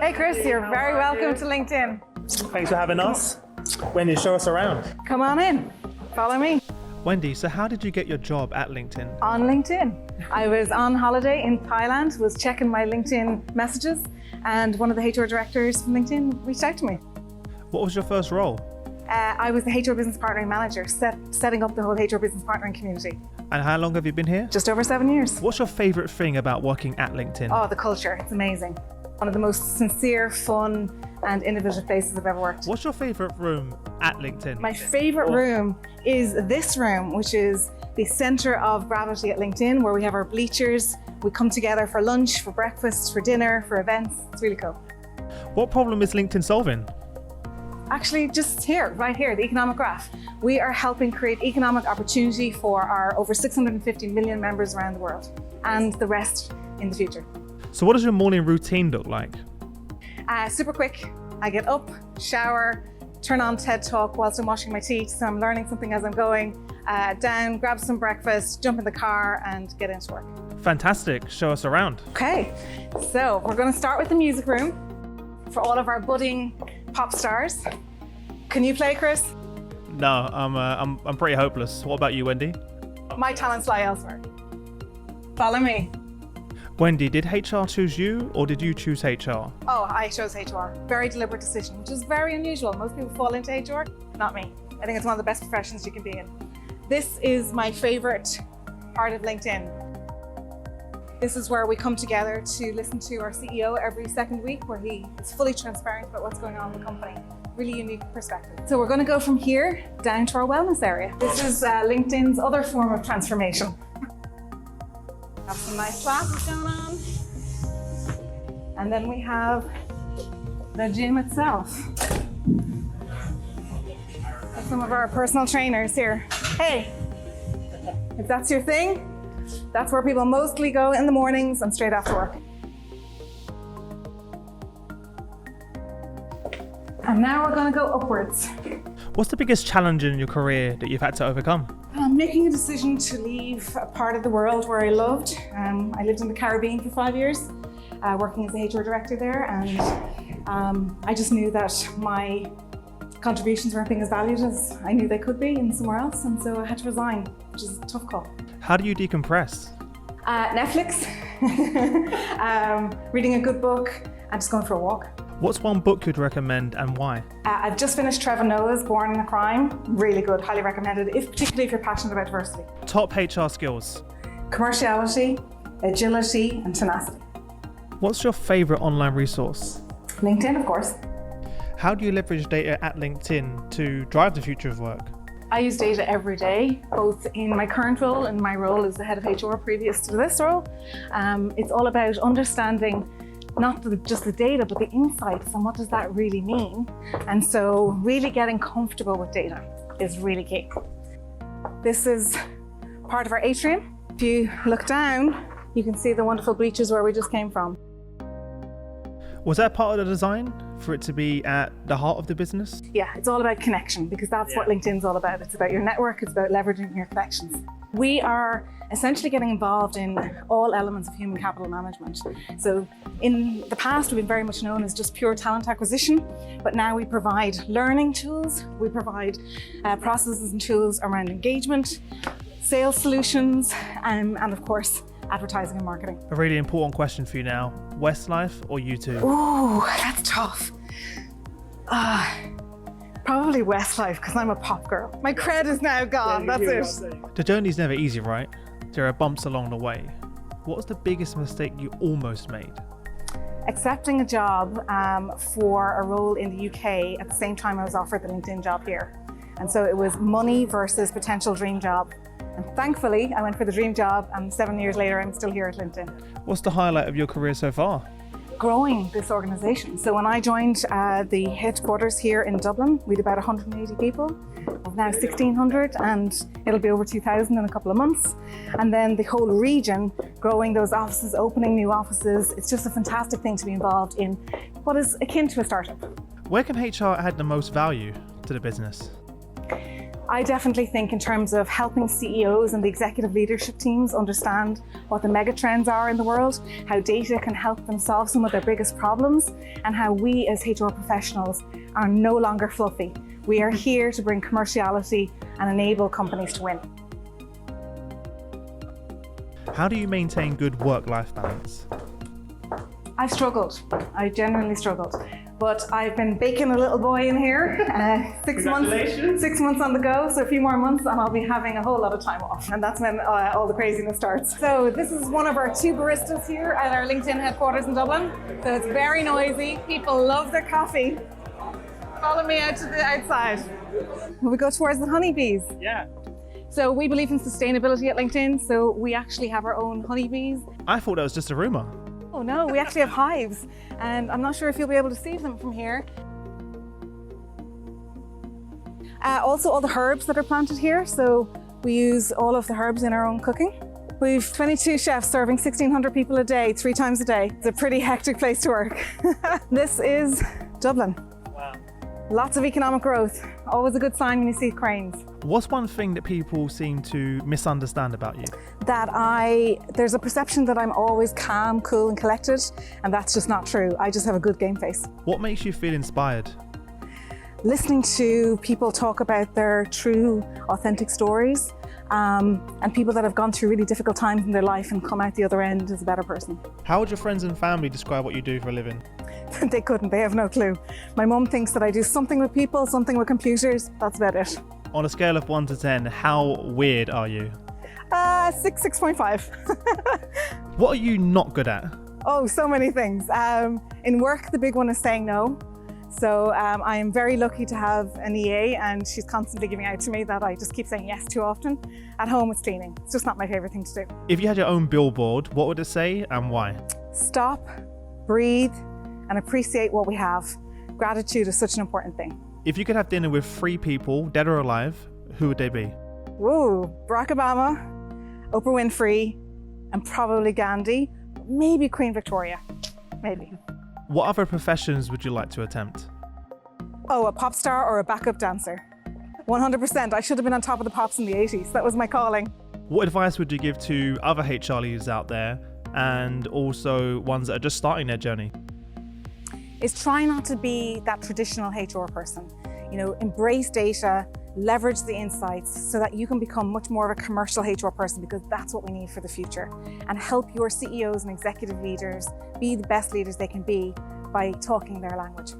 Hey Chris, you're very welcome to LinkedIn. Thanks for having us. Wendy, show us around. Come on in, follow me. Wendy, so how did you get your job at LinkedIn? On LinkedIn. I was on holiday in Thailand, was checking my LinkedIn messages, and one of the HR directors from LinkedIn reached out to me. What was your first role? I was the HR Business Partnering Manager, setting up the whole HR Business Partnering community. And how long have you been here? Just over 7 years. What's your favorite thing about working at LinkedIn? Oh, the culture, it's amazing. One of the most sincere, fun, and innovative places I've ever worked. What's your favorite room at LinkedIn? My favorite room is this room, which is the center of gravity at LinkedIn, where we have our bleachers. We come together for lunch, for breakfast, for dinner, for events. It's really cool. What problem is LinkedIn solving? Actually, just here, right here, the economic graph. We are helping create economic opportunity for our over 650 million members around the world, and the rest in the future. So what does your morning routine look like? Super quick. I get up, shower, turn on TED Talk whilst I'm washing my teeth, so I'm learning something as I'm going, down, grab some breakfast, jump in the car and get into work. Fantastic, show us around. Okay, so we're going to start with the music room for all of our budding pop stars. Can you play, Chris? No, I'm pretty hopeless. What about you, Wendy? My talents lie elsewhere. Follow me. Wendy, did HR choose you or did you choose HR? Oh, I chose HR. Very deliberate decision, which is very unusual. Most people fall into HR, not me. I think it's one of the best professions you can be in. This is my favorite part of LinkedIn. This is where we come together to listen to our CEO every second week, where he is fully transparent about what's going on in the company. Really unique perspective. So we're going to go from here down to our wellness area. This is LinkedIn's other form of transformation. Have some nice classes going on. And then we have the gym itself. Some of our personal trainers here. Hey, if that's your thing, that's where people mostly go in the mornings and straight after work. And now we're going to go upwards. What's the biggest challenge in your career that you've had to overcome? Making a decision to leave a part of the world where I loved. I lived in the Caribbean for 5 years, working as a HR director there, and I just knew that my contributions weren't being as valued as I knew they could be in somewhere else, and so I had to resign, which is a tough call. How do you decompress? Netflix, reading a good book, and just going for a walk. What's one book you'd recommend and why? I've just finished Trevor Noah's Born in a Crime. Really good, highly recommended, particularly if you're passionate about diversity. Top HR skills? Commerciality, agility, and tenacity. What's your favorite online resource? LinkedIn, of course. How do you leverage data at LinkedIn to drive the future of work? I use data every day, both in my current role and my role as the head of HR previous to this role. It's all about understanding not just the data, but the insights and what does that really mean. And so really getting comfortable with data is really key. This is part of our atrium. If you look down, you can see the wonderful bleachers where we just came from. Was that part of the design for it to be at the heart of the business? Yeah, it's all about connection, because that's what LinkedIn's all about. It's about your network, it's about leveraging your connections. We are essentially getting involved in all elements of human capital management. So in the past, we've been very much known as just pure talent acquisition, but now we provide learning tools, we provide processes and tools around engagement, sales solutions, and of course, advertising and marketing. A really important question for you now, Westlife or U2? Ooh, that's tough. Probably Westlife, because I'm a pop girl. My cred is now gone, that's it. The journey's never easy, right? There are bumps along the way. What was the biggest mistake you almost made? Accepting a job for a role in the UK at the same time I was offered the LinkedIn job here. And so it was money versus potential dream job. And thankfully, I went for the dream job, and 7 years later, I'm still here at LinkedIn. What's the highlight of your career so far? Growing this organization. So when I joined the headquarters here in Dublin, we had about 180 people. We're now 1,600, and it'll be over 2,000 in a couple of months. And then the whole region, growing those offices, opening new offices. It's just a fantastic thing to be involved in what is akin to a startup. Where can HR add the most value to the business? I definitely think in terms of helping CEOs and the executive leadership teams understand what the mega trends are in the world, how data can help them solve some of their biggest problems, and how we as HR professionals are no longer fluffy. We are here to bring commerciality and enable companies to win. How do you maintain good work-life balance? I've struggled. I genuinely struggled. But I've been baking a little boy in here, 6 months on the go, so a few more months and I'll be having a whole lot of time off. And that's when all the craziness starts. So this is one of our 2 baristas here at our LinkedIn headquarters in Dublin. So it's very noisy. People love their coffee. Follow me out to the outside. Will we go towards the honeybees? Yeah. So we believe in sustainability at LinkedIn, so we actually have our own honeybees. I thought that was just a rumour. Oh no, we actually have hives, and I'm not sure if you'll be able to see them from here. Also all the herbs that are planted here, so we use all of the herbs in our own cooking. We've 22 chefs serving 1,600 people a day, 3 times a day. It's a pretty hectic place to work. This is Dublin. Wow. Lots of economic growth. Always a good sign when you see cranes. What's one thing that people seem to misunderstand about you? That there's a perception that I'm always calm, cool and collected, and that's just not true. I just have a good game face. What makes you feel inspired? Listening to people talk about their true, authentic stories, and people that have gone through really difficult times in their life and come out the other end as a better person. How would your friends and family describe what you do for a living? They couldn't, they have no clue. My mum thinks that I do something with people, something with computers, that's about it. On a scale of 1 to 10, how weird are you? 6.5. What are you not good at? Oh, so many things. In work, the big one is saying no. So I am very lucky to have an EA, and she's constantly giving out to me that I just keep saying yes too often. At home, it's cleaning. It's just not my favorite thing to do. If you had your own billboard, what would it say and why? Stop, breathe, and appreciate what we have. Gratitude is such an important thing. If you could have dinner with 3 people, dead or alive, who would they be? Woo, Barack Obama, Oprah Winfrey, and probably Gandhi, maybe Queen Victoria, maybe. What other professions would you like to attempt? Oh, a pop star or a backup dancer. 100%. I should have been on top of the pops in the 80s. That was my calling. What advice would you give to other HR leaders out there, and also ones that are just starting their journey? Is try not to be that traditional HR person. You know, embrace data, leverage the insights so that you can become much more of a commercial HR person, because that's what we need for the future. And help your CEOs and executive leaders be the best leaders they can be by talking their language.